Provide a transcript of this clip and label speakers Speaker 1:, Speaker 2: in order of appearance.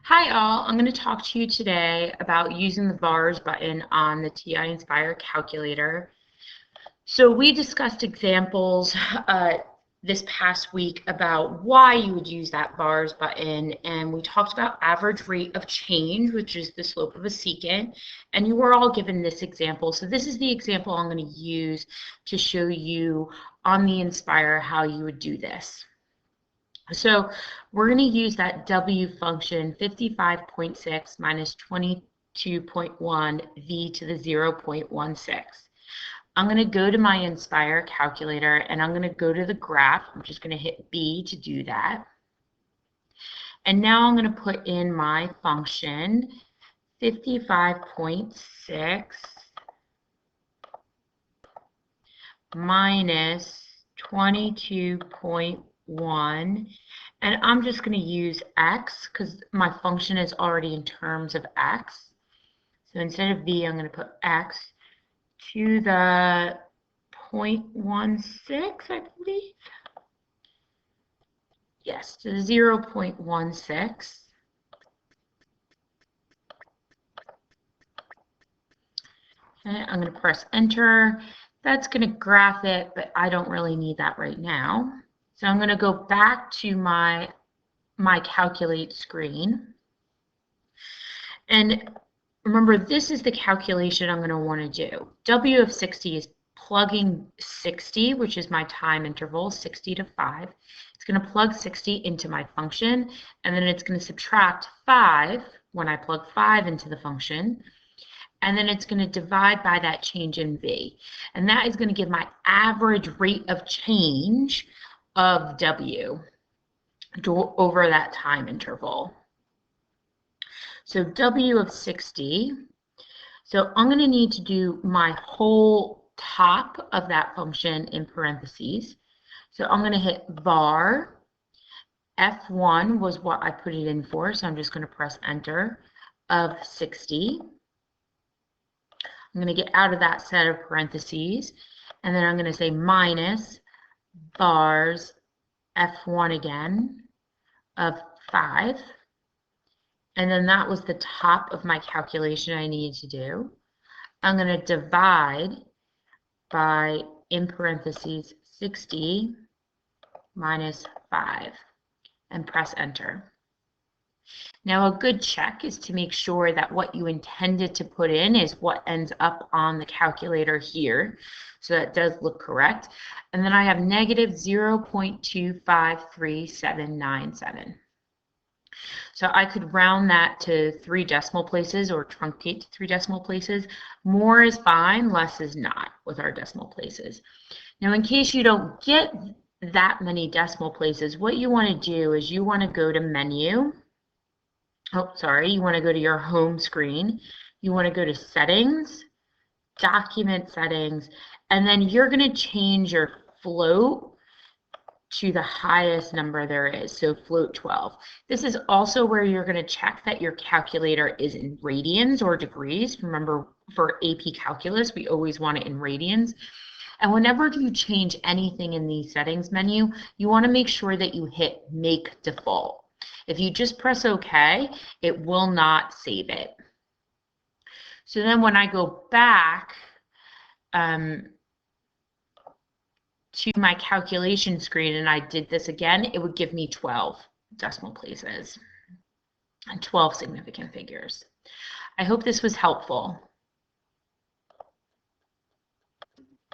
Speaker 1: Hi all, I'm going to talk to you today about using the VARs button on the TI-Nspire calculator. So we discussed examples this past week about why you would use that VARs button, and we talked about average rate of change, which is the slope of a secant, and you were all given this example. So this is the example I'm going to use to show you on the Nspire how you would do this. So we're going to use that W function 55.6 minus 22.1 V to the 0.16. I'm going to go to my Nspire calculator and I'm going to go to the graph. I'm just going to hit B to do that. And now I'm going to put in my function 55.6 minus 22.1, and I'm just going to use x because my function is already in terms of x. So instead of v, I'm going to put x to the 0.16, I believe. Yes, to the 0.16. Okay, I'm going to press enter. That's going to graph it, but I don't really need that right now. So I'm going to go back to my calculate screen. And remember, this is the calculation I'm going to want to do. W of 60 is plugging 60, which is my time interval, 60 to 5. It's going to plug 60 into my function, and then it's going to subtract 5 when I plug 5 into the function. And then it's going to divide by that change in V. And that is going to give my average rate of change of W over that time interval. So W of 60. So I'm going to need to do my whole top of that function in parentheses. So I'm going to hit var. F1 was what I put it in for, so I'm just going to press enter, of 60. I'm going to get out of that set of parentheses, and then I'm going to say minus vars F1 again of 5. And then that was the top of my calculation I needed to do. I'm going to divide by, in parentheses, 60 minus 5 and press enter. Now a good check is to make sure that what you intended to put in is what ends up on the calculator here. So that does look correct. And then I have negative 0.253797. So I could round that to 3 decimal places or truncate to 3 decimal places. More is fine, less is not with our decimal places. Now in case you don't get that many decimal places, what you want to do is you want to go to menu. Oh, sorry, you want to go to your home screen. You want to go to settings, document settings, and then you're going to change your float to the highest number there is, so float 12. This is also where you're going to check that your calculator is in radians or degrees. Remember, for AP Calculus, we always want it in radians. And whenever you change anything in the settings menu, you want to make sure that you hit Make Default. If you just press OK, it will not save it. So then when I go back to my calculation screen and I did this again, it would give me 12 decimal places and 12 significant figures. I hope this was helpful.